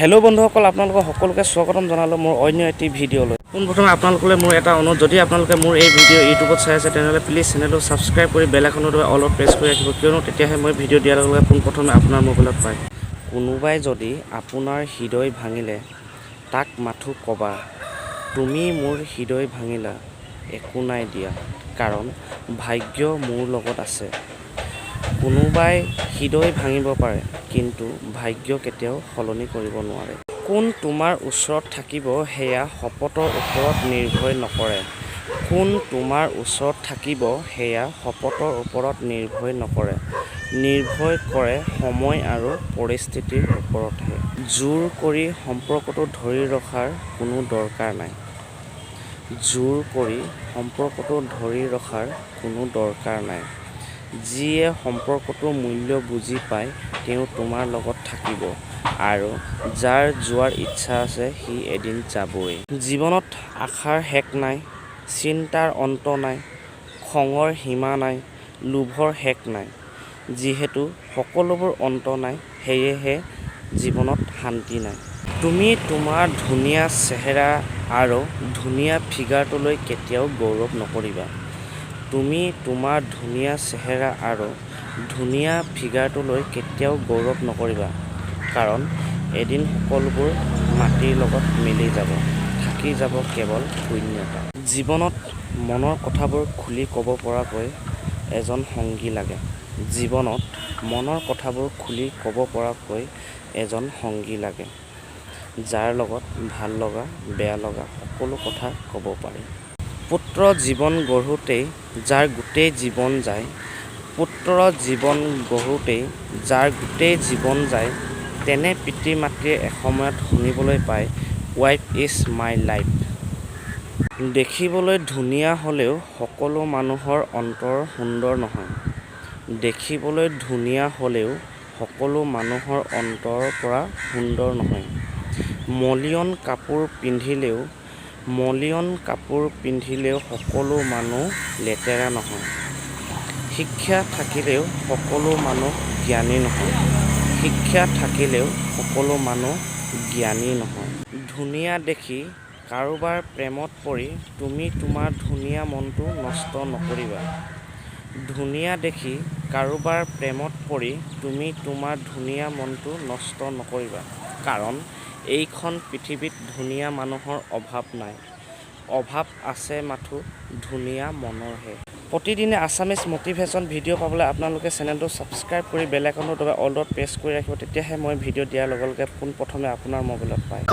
Hello' বন্ধুসকল, আপোনালোকক সকলোকে স্বাগতম জনালোঁ মোৰ অন্য এটি ভিডিঅ'লৈ। পোনপ্ৰথমে আপোনালোকলৈ মোৰ এটা অনুৰোধ, যদি আপোনালোকে মোৰ এই ভিডিঅ' ইউটিউবত চাই আছে তেনেহ'লে প্লিজ চেনেলটো ছাবস্ক্ৰাইব কৰি বেল আইকনটো অলপ প্ৰেছ কৰি ৰাখিব, কিয়নো তেতিয়াহে মই ভিডিঅ' দিয়াৰ লগে লগে পোনপ্ৰথমে আপোনাৰ মোবাইলত পায়। কোনোবাই যদি আপোনাৰ হৃদয় ভাঙিলে তাক মাথো ক'বা, তুমি মোৰ হৃদয় ভাঙিলা, একো নাই দিয়া, কাৰণ ভাগ্য মোৰ লগত আছে। কোনোবাই হৃদয় ভাঙিব পাৰে, কিন্তু ভাগ্য কেতিয়াও সলনি কৰিব নোৱাৰে। কোন তোমাৰ ওচৰত থাকিব সেয়া শপতৰ ওপৰত নিৰ্ভৰ নকৰে। কোন তোমাৰ ওচৰত থাকিব সেয়া শপতৰ ওপৰত নিৰ্ভৰ নকৰে। নিৰ্ভৰ কৰে সময় আৰু পৰিস্থিতিৰ ওপৰতহে। জোৰ কৰি সম্পৰ্কটো ধৰি ৰখাৰ কোনো দৰকাৰ নাই। জোৰ কৰি সম্পৰ্কটো ধৰি ৰখাৰ কোনো দৰকাৰ নাই। যিয়ে সম্পৰ্কটোৰ মূল্য বুজি পায় তেওঁ তোমাৰ লগত থাকিব, আৰু যাৰ যোৱাৰ ইচ্ছা আছে সি এদিন যাবই। জীৱনত আশাৰ শেষ নাই, চিন্তাৰ অন্ত নাই, খঙৰ সীমা নাই, লোভৰ শেষ নাই। যিহেতু সকলোবোৰ অন্ত নাই, সেয়েহে জীৱনত শান্তি নাই। তুমি তোমাৰ ধুনীয়া চেহেৰা আৰু ধুনীয়া ফিগাৰটোলৈ কেতিয়াও গৌৰৱ নকৰিবা। তুমি তোমাৰ ধুনীয়া চেহেৰা আৰু ধুনীয়া ফিগাৰটোলৈ কেতিয়াও গৌৰৱ নকৰিবা, কাৰণ এদিন সকলোবোৰ মাটিৰ লগত মিলি যাব, থাকি যাব কেৱল শূন্যতা। জীৱনত মনৰ কথাবোৰ খুলি ক'ব পৰাকৈ এজন সংগী লাগে। জীৱনত মনৰ কথাবোৰ খুলি ক'ব পৰাকৈ এজন সংগী লাগে, যাৰ লগত ভাল লগা বেয়া লগা সকলো কথা ক'ব পাৰি। পুত্ৰ জীৱন গঢ়োতেই যাৰ গোটেই জীৱন যায়, পুত্ৰ জীৱন গঢ়োতেই যাৰ গোটেই জীৱন যায়, তেনে পিতৃ মাতৃয়ে এসময়ত শুনিবলৈ পায়, ৱাইফ ইজ মাই লাইফ। দেখিবলৈ ধুনীয়া হ'লেও সকলো মানুহৰ অন্তৰ সুন্দৰ নহয়। দেখিবলৈ ধুনীয়া হ'লেও সকলো মানুহৰ অন্তৰৰ পৰা সুন্দৰ নহয়। মলিয়ন কাপোৰ পিন্ধিলেও সকলো মানুহ লেতেৰা নহয়। শিক্ষা থাকিলেও সকলো মানুহ জ্ঞানী নহয়। শিক্ষা থাকিলেও সকলো মানুহ জ্ঞানী নহয়। ধুনীয়া দেখি কাৰোবাৰ প্ৰেমত পৰি তুমি তোমাৰ ধুনীয়া মনটো নষ্ট নকৰিবা। ধুনীয়া দেখি কাৰোবাৰ প্ৰেমত পৰি তুমি তোমাৰ ধুনীয়া মনটো নষ্ট নকৰিবা, কাৰণ এইখন পৃথিৱীত ধুনীয়া মানুহৰ অভাৱ নাই, অভাৱ আছে মাথো ধুনীয়া মনৰহে। প্ৰতিদিনে আছামিজ মটিভেশ্যন ভিডিঅ' পাবলৈ আপোনালোকে চেনেলটো ছাবস্ক্ৰাইব কৰি বেল আইকনটো দবাই অলপ প্ৰেছ কৰি ৰাখিব, তেতিয়াহে মই ভিডিঅ' দিয়াৰ লগে লগে পোনপ্ৰথমে আপোনাৰ মোবাইলত পায়।